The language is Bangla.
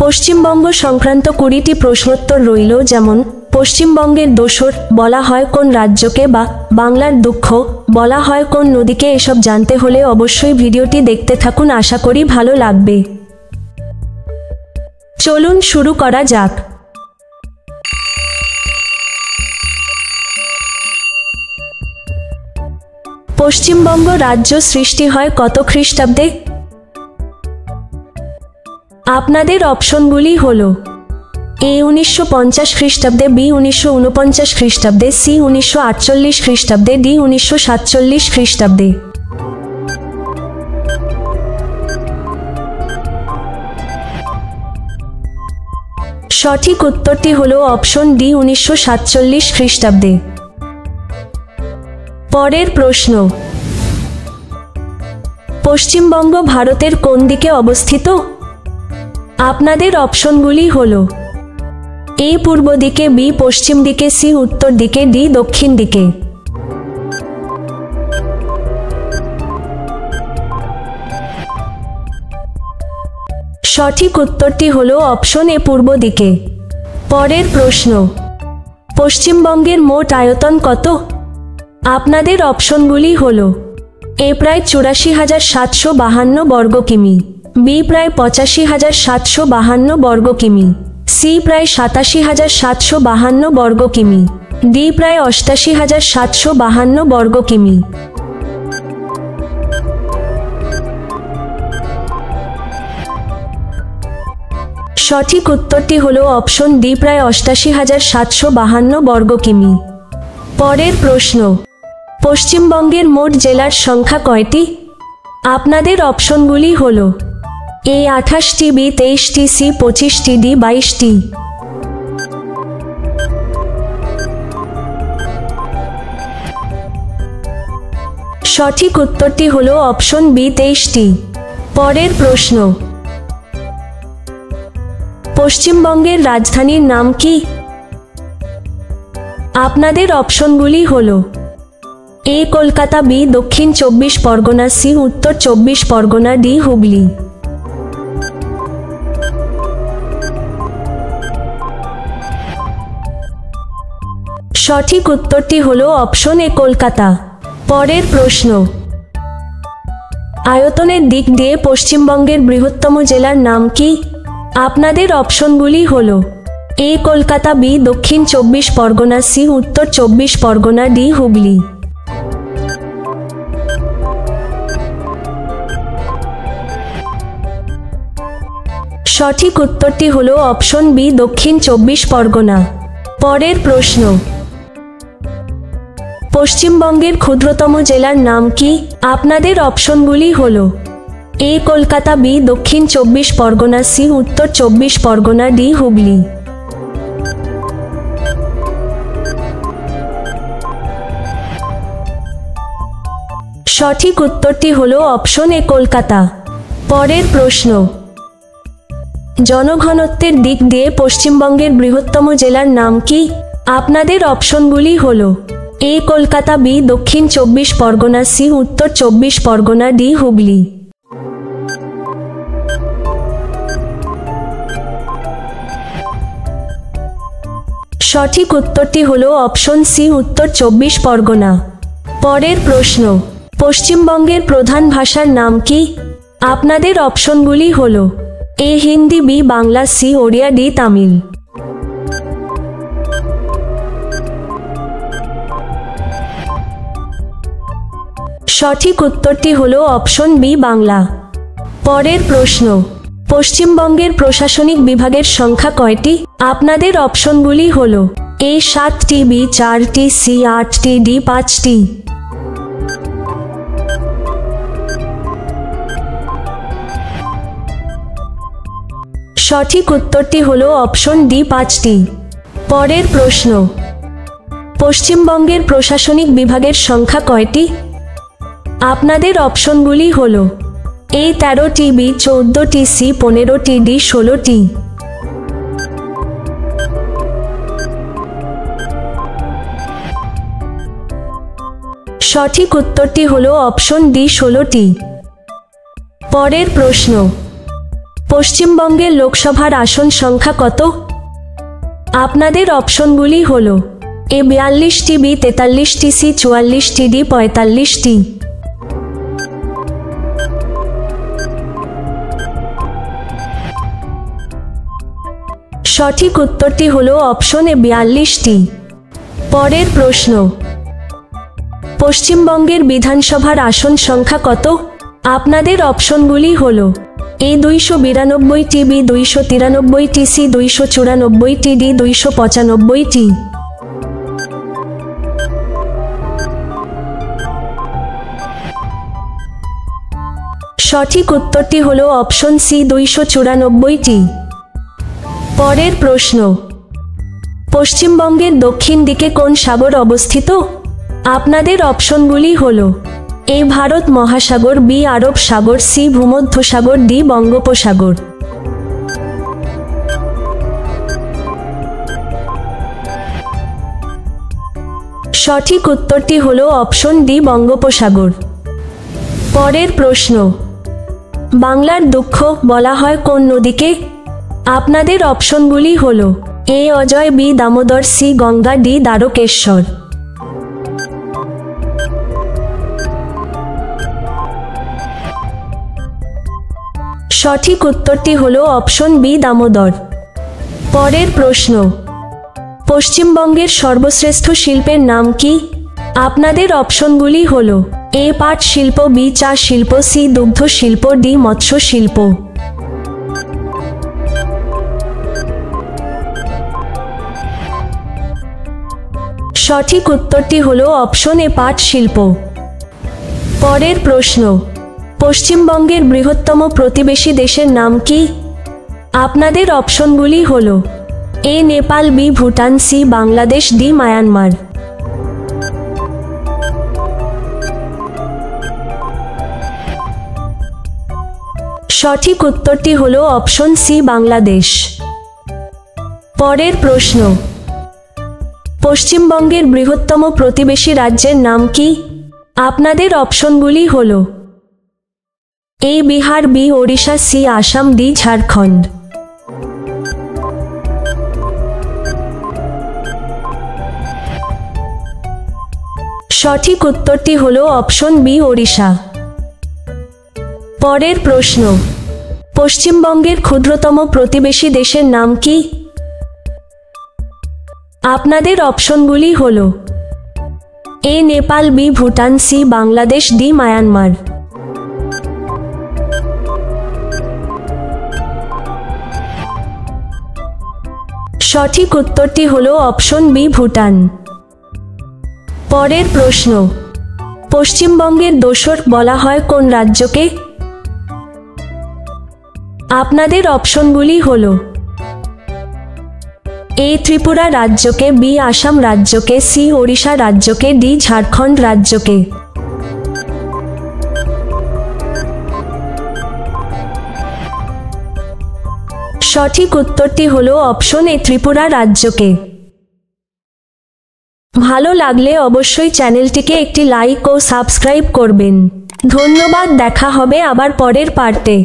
পশ্চিমবঙ্গ সংক্রান্ত 20টি প্রশ্নোত্তর রইল, যেমন পশ্চিমবঙ্গের দোসর বলা হয় কোন রাজ্যকে, বা বাংলার দুঃখ বলা হয় কোন নদীকে। এসব জানতে হলে অবশ্যই ভিডিওটি দেখতে থাকুন, আশা করি ভালো লাগবে। চলুন শুরু করা যাক। পশ্চিমবঙ্গ রাজ্য সৃষ্টি হয় কত খ্রিস্টাব্দে? আপনাদের অপশনগুলি হল এ 1950 খ্রিস্টাব্দে, বি 1949 খ্রিস্টাব্দে, সি 1948 খ্রিস্টাব্দে, ডি 1947 খ্রিস্টাব্দে। সঠিক উত্তরটি হল অপশন ডি 1947 খ্রিস্টাব্দে। পরের প্রশ্ন, পশ্চিমবঙ্গ ভারতের কোন দিকে অবস্থিত? আপনাদের অপশনগুলি হল এ পূর্ব দিকে, বি পশ্চিম দিকে, সি উত্তর দিকে, ডি দক্ষিণ দিকে। সঠিক উত্তরটি হল অপশন এ পূর্ব দিকে। পরের প্রশ্ন, পশ্চিমবঙ্গের মোট আয়তন কত? আপনাদের অপশনগুলি হল এ প্রায় 84,752 বর্গ কিমি, বি প্রায় 85,752 বর্গ কিমি, সি প্রায় 87,752 বর্গ কিমি, ডি প্রায় 88,752 বর্গ কিমি। সঠিক উত্তরটি হল অপশন ডি প্রায় 88,752 বর্গ কিমি। পরের প্রশ্ন, পশ্চিমবঙ্গের মোট জেলার সংখ্যা কয়টি? আপনাদের অপশনগুলি হল এ 28টি, বি 23টি, সি 25টি, ডি 22টি। সঠিক উত্তরটি হল অপশন বি 23টি। পরের প্রশ্ন, পশ্চিমবঙ্গের রাজধানীর নাম কি? আপনাদের অপশনগুলি হল এ কলকাতা, বি দক্ষিণ 24 পরগনা, সি উত্তর 24 পরগনা, ডি হুগলি। সঠিক উত্তরটি হল অপশন এ কলকাতা। পরের প্রশ্ন, আয়তনের দিক দিয়ে পশ্চিমবঙ্গের বৃহত্তম জেলার নাম কি? আপনাদের অপশনগুলি হল এ কলকাতা, বি দক্ষিণ 24 পরগনা, সি উত্তর 24 পরগনা, ডি হুগলি। সঠিক উত্তরটি হল অপশন বি দক্ষিণ 24 পরগনা। পরের প্রশ্ন, পশ্চিমবঙ্গের ক্ষুদ্রতম জেলার নাম কি? আপনাদের অপশনগুলি হল এ কলকাতা, বি দক্ষিণ 24 পরগনা, সি উত্তর 24 পরগনা, ডি হুগলি। সঠিক উত্তরটি হল অপশন এ কলকাতা। পরের প্রশ্ন, জনঘনত্বের দিক দিয়ে পশ্চিমবঙ্গের বৃহত্তম জেলার নাম কি? আপনাদের অপশনগুলি হল এ কলকাতা, বি দক্ষিণ 24 পরগনা, সি উত্তর 24 পরগনা, ডি হুগলি। সঠিক উত্তরটি হল অপশন সি উত্তর 24 পরগনা। পরের প্রশ্ন, পশ্চিমবঙ্গের প্রধান ভাষার নাম কি? আপনাদের অপশনগুলি হল A Hindi, B Bangla, C Odia, D Tamil. সঠিক উত্তরটি হল অপশন বি বাংলা। পরের প্রশ্ন, পশ্চিমবঙ্গের প্রশাসনিক বিভাগের সংখ্যা কয়টি? আপনাদের অপশনগুলি হল এ 7টি, বি 4টি, সি 8টি, ডি 5টি। সঠিক উত্তরটি হল অপশন ডি 5টি। পরের প্রশ্ন, পশ্চিমবঙ্গের প্রশাসনিক বিভাগের সংখ্যা কয়টি? আপনাদের অপশনগুলি হল এ 13টি, বি 14টি, সি 15টি, ডি 16টি। সঠিক উত্তরটি হল অপশন ডি 16টি। পরের প্রশ্ন, পশ্চিমবঙ্গের লোকসভার আসন সংখ্যা কত? আপনাদের অপশনগুলি হল এ 42টি, বি 43টি, সি 44টি, ডি 45টি। সঠিক উত্তরটি হল অপশন এ 42টি। পরের প্রশ্ন, পশ্চিমবঙ্গের বিধানসভার আসন সংখ্যা কত? আপনাদের অপশনগুলি হল এ 292টি, বি 293টি, সি 294টি, ডি 295টি। সঠিক উত্তরটি হল অপশন সি 294টি। পরের প্রশ্ন, পশ্চিমবঙ্গের দক্ষিণ দিকে কোন সাগর অবস্থিত? আপনাদের অপশনগুলি হল এ ভারত মহাসাগর, বি আরব সাগর, সি ভূমধ্যসাগর, ডি বঙ্গোপসাগর। সঠিক উত্তরটি হল অপশন ডি বঙ্গোপসাগর। পরের প্রশ্ন, বাংলার দুঃখ বলা হয় কোন নদীকে? আপনাদের অপশনগুলি হল A Ajay, B Damodar, C Ganga, D Dwarakeswar. সঠিক উত্তরটি হল অপশন বি দামোদর। পরের প্রশ্ন, পশ্চিমবঙ্গের সর্বশ্রেষ্ঠ শিল্পের নাম কি? আপনাদের অপশনগুলি হল এ পাট শিল্প, বি চা শিল্প, সি দুগ্ধ শিল্প, ডি মৎস্য শিল্প। সঠিক উত্তরটি হল অপশন এ পাট শিল্প। পরের প্রশ্ন, পশ্চিমবঙ্গের বৃহত্তম প্রতিবেশী দেশের নাম কি? আপনাদের অপশনগুলি হল A Nepal, B Bhutan, C Bangladesh, D Myanmar. সঠিক উত্তরটি হল অপশন সি বাংলাদেশ। পরের প্রশ্ন, পশ্চিমবঙ্গের বৃহত্তম প্রতিবেশী রাজ্যের নাম কি? আপনাদের অপশনগুলি হল A Bihar, B Odisha, C Assam, D Jharkhand. সঠিক উত্তরটি হল অপশন বি ওড়িশা। পরের প্রশ্ন, পশ্চিমবঙ্গের ক্ষুদ্রতম প্রতিবেশী দেশের নাম কি? আপনাদের অপশনগুলি হল A Nepal, B Bhutan, C Bangladesh, D Myanmar. সঠিক উত্তরটি হল অপশন বি ভুটান। পরের প্রশ্ন, পশ্চিমবঙ্গের দোসর বলা হয় কোন রাজ্যকে? আপনাদের অপশনগুলি হল এ ত্রিপুরা রাজ্যকে, বি আসাম রাজ্যকে, সি ওড়িশা রাজ্যকে, ডি ঝাড়খণ্ড রাজ্যকে। সঠিক উত্তরটি হল অপশন এ ত্রিপুরা রাজ্যকে। ভালো লাগলে অবশ্যই চ্যানেলটিকে একটি লাইক ও সাবস্ক্রাইব করবেন। ধন্যবাদ, দেখা হবে আবার পরের পার্টে।